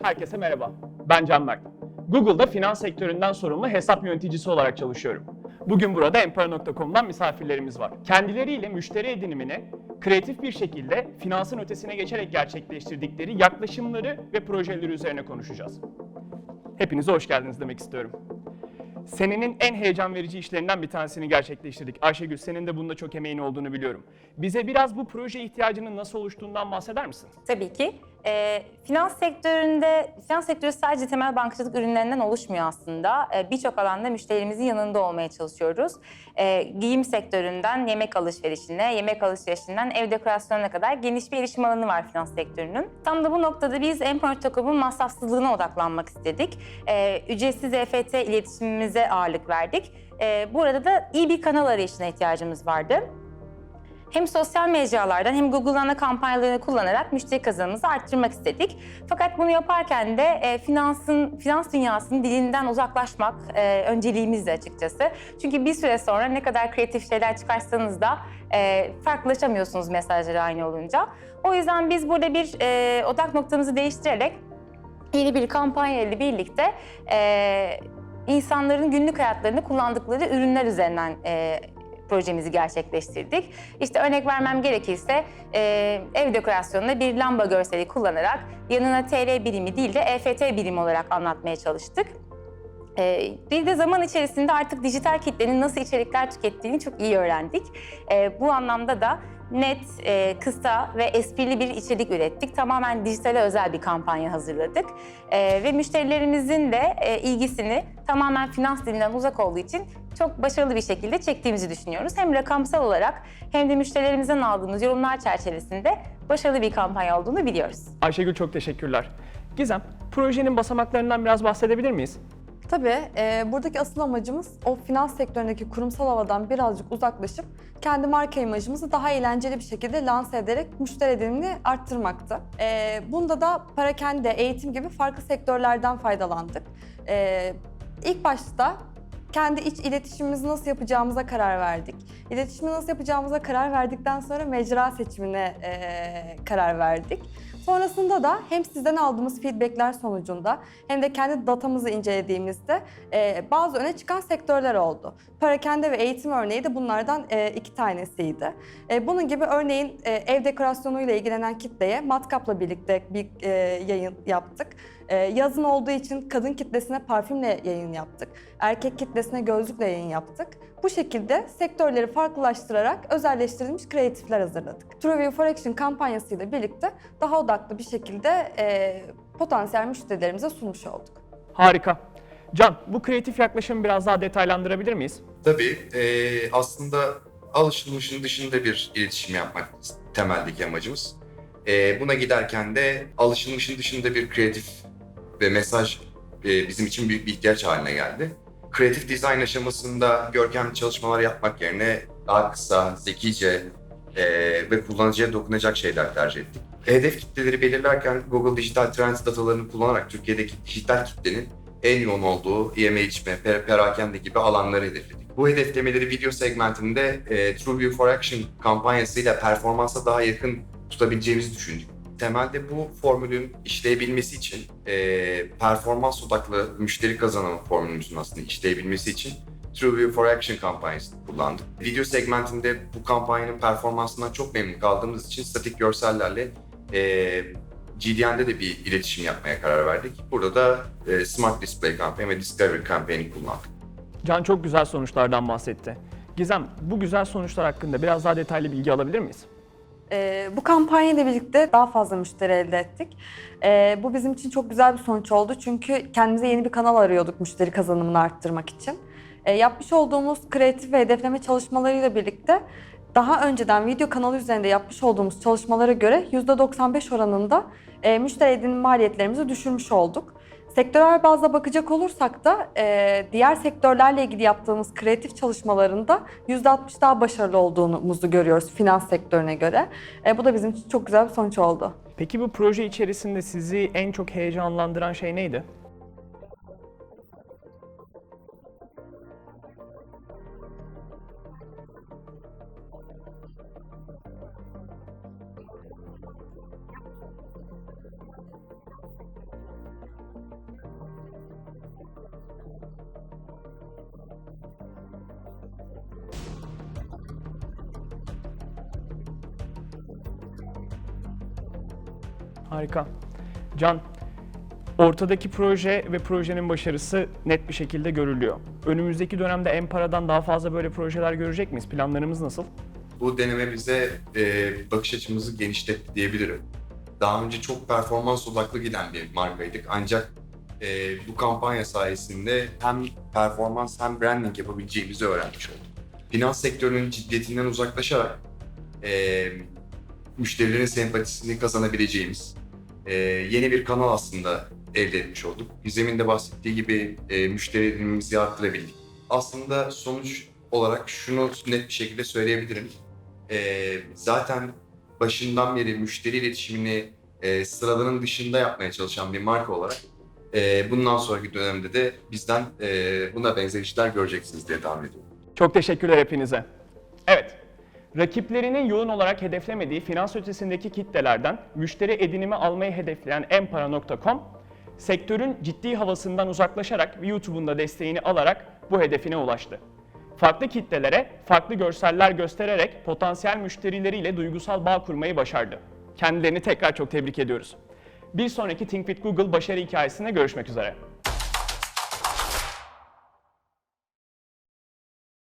Herkese merhaba, ben Canberk. Google'da finans sektöründen sorumlu hesap yöneticisi olarak çalışıyorum. Bugün burada Empare.com'dan misafirlerimiz var. Kendileriyle müşteri edinimini kreatif bir şekilde finansın ötesine geçerek gerçekleştirdikleri yaklaşımları ve projeleri üzerine konuşacağız. Hepinize hoş geldiniz demek istiyorum. Senenin en heyecan verici işlerinden bir tanesini gerçekleştirdik. Ayşegül, senin de bunda çok emeğin olduğunu biliyorum. Bize biraz bu proje ihtiyacının nasıl oluştuğundan bahseder misin? Tabii ki. Finans sektörü sadece temel bankacılık ürünlerinden oluşmuyor aslında. Birçok alanda müşterimizin yanında olmaya çalışıyoruz. Giyim sektöründen yemek alışverişinden ev dekorasyonuna kadar geniş bir erişim alanı var finans sektörünün. Tam da bu noktada biz Empare.com'un masrafsızlığına odaklanmak istedik. Ücretsiz EFT iletişimimize ağırlık verdik. Burada da iyi bir kanal arayışına ihtiyacımız vardı. Hem sosyal mecralardan hem Google'dan da kampanyalarını kullanarak müşteri kazanımımızı arttırmak istedik. Fakat bunu yaparken de finans dünyasının dilinden uzaklaşmak önceliğimizdi açıkçası. Çünkü bir süre sonra ne kadar kreatif şeyler çıkarsanız da farklılaşamıyorsunuz mesajları aynı olunca. O yüzden biz burada bir odak noktamızı değiştirerek yeni bir kampanya ile birlikte insanların günlük hayatlarında kullandıkları ürünler üzerinden projemizi gerçekleştirdik. İşte örnek vermem gerekirse ev dekorasyonunda bir lamba görseli kullanarak yanına TL birimi değil de EFT birimi olarak anlatmaya çalıştık. Bir de zaman içerisinde artık dijital kitlenin nasıl içerikler tükettiğini çok iyi öğrendik. Bu anlamda da net, kısa ve esprili bir içerik ürettik. Tamamen dijitale özel bir kampanya hazırladık. Ve müşterilerimizin de ilgisini tamamen finans dilinden uzak olduğu için çok başarılı bir şekilde çektiğimizi düşünüyoruz. Hem rakamsal olarak hem de müşterilerimizden aldığımız yorumlar çerçevesinde başarılı bir kampanya olduğunu biliyoruz. Ayşegül, çok teşekkürler. Gizem, projenin basamaklarından biraz bahsedebilir miyiz? Tabii, buradaki asıl amacımız o finans sektöründeki kurumsal havadan birazcık uzaklaşıp kendi marka imajımızı daha eğlenceli bir şekilde lanse ederek müşteri edinimini arttırmaktı. Bunda da parakende, eğitim gibi farklı sektörlerden faydalandık. İlk başta kendi iç iletişimimizi nasıl yapacağımıza karar verdik. İletişimi nasıl yapacağımıza karar verdikten sonra mecra seçimine karar verdik. Sonrasında da hem sizden aldığımız feedbackler sonucunda hem de kendi datamızı incelediğimizde bazı öne çıkan sektörler oldu. Parakende ve eğitim örneği de bunlardan 2 tanesiydi. Bunun gibi örneğin ev dekorasyonuyla ilgilenen kitleye matkapla birlikte bir yayın yaptık. Yazın olduğu için kadın kitlesine parfümle yayın yaptık. Erkek kitlesine gözlükle yayın yaptık. Bu şekilde sektörleri farklılaştırarak özelleştirilmiş kreatifler hazırladık. TrueView for Action kampanyasıyla birlikte daha odaklı bir şekilde potansiyel müşterilerimize sunmuş olduk. Harika. Can, bu kreatif yaklaşımı biraz daha detaylandırabilir miyiz? Tabii, aslında alışılmışın dışında bir iletişim yapmak temeldeki amacımız. Buna giderken de alışılmışın dışında bir kreatif ve mesaj bizim için büyük bir ihtiyaç haline geldi. Kreatif dizayn aşamasında görkemli çalışmalar yapmak yerine daha kısa, zekice ve kullanıcıya dokunacak şeyler tercih ettik. Hedef kitleleri belirlerken Google Dijital Trends datalarını kullanarak Türkiye'deki dijital kitlenin en yoğun olduğu yeme içme, perakende gibi alanları hedefledik. Bu hedeflemeleri video segmentinde TrueView for Action kampanyasıyla performansa daha yakın tutabileceğimizi düşündük. Temelde bu formülün işleyebilmesi için, performans odaklı müşteri kazanımı formülümüzün aslında işleyebilmesi için TrueView for Action kampanyasını kullandık. Video segmentinde bu kampanyanın performansından çok memnun kaldığımız için statik görsellerle GDN'de de bir iletişim yapmaya karar verdik. Burada da Smart Display kampanya ve Discovery kampanyayı kullandık. Can çok güzel sonuçlardan bahsetti. Gizem, bu güzel sonuçlar hakkında biraz daha detaylı bilgi alabilir miyiz? Bu kampanyayla birlikte daha fazla müşteri elde ettik. Bu bizim için çok güzel bir sonuç oldu çünkü kendimize yeni bir kanal arıyorduk müşteri kazanımını arttırmak için. Yapmış olduğumuz kreatif ve hedefleme çalışmalarıyla birlikte daha önceden video kanalı üzerinde yapmış olduğumuz çalışmalara göre %95 oranında müşteri edinim maliyetlerimizi düşürmüş olduk. Sektörel bazda bakacak olursak da diğer sektörlerle ilgili yaptığımız kreatif çalışmalarında %60 daha başarılı olduğumuzu görüyoruz finans sektörüne göre. Bu da bizim için çok güzel bir sonuç oldu. Peki bu proje içerisinde sizi en çok heyecanlandıran şey neydi? Harika. Can, ortadaki proje ve projenin başarısı net bir şekilde görülüyor. Önümüzdeki dönemde Empara'dan daha fazla böyle projeler görecek miyiz? Planlarımız nasıl? Bu deneme bize bakış açımızı genişletti diyebilirim. Daha önce çok performans odaklı giden bir markaydık. Ancak bu kampanya sayesinde hem performans hem branding yapabileceğimizi öğrenmiş olduk. Finans sektörünün ciddiyetinden uzaklaşarak müşterilerin sempatisini kazanabileceğimiz yeni bir kanal aslında elde etmiş olduk. Gizem'in de bahsettiği gibi müşteri edinimimizi arttırabildik. Aslında sonuç olarak şunu net bir şekilde söyleyebilirim. Zaten başından beri müşteri iletişimini sıraların dışında yapmaya çalışan bir marka olarak bundan sonraki dönemde de bizden buna benzer işler göreceksiniz diye tahmin ediyorum. Çok teşekkürler hepinize. Evet, rakiplerinin yoğun olarak hedeflemediği finans ötesindeki kitlelerden müşteri edinimi almayı hedefleyen Empara.com, sektörün ciddi havasından uzaklaşarak ve YouTube'un da desteğini alarak bu hedefine ulaştı. Farklı kitlelere farklı görseller göstererek potansiyel müşterileriyle duygusal bağ kurmayı başardı. Kendilerini tekrar çok tebrik ediyoruz. Bir sonraki Think with Google başarı hikayesinde görüşmek üzere.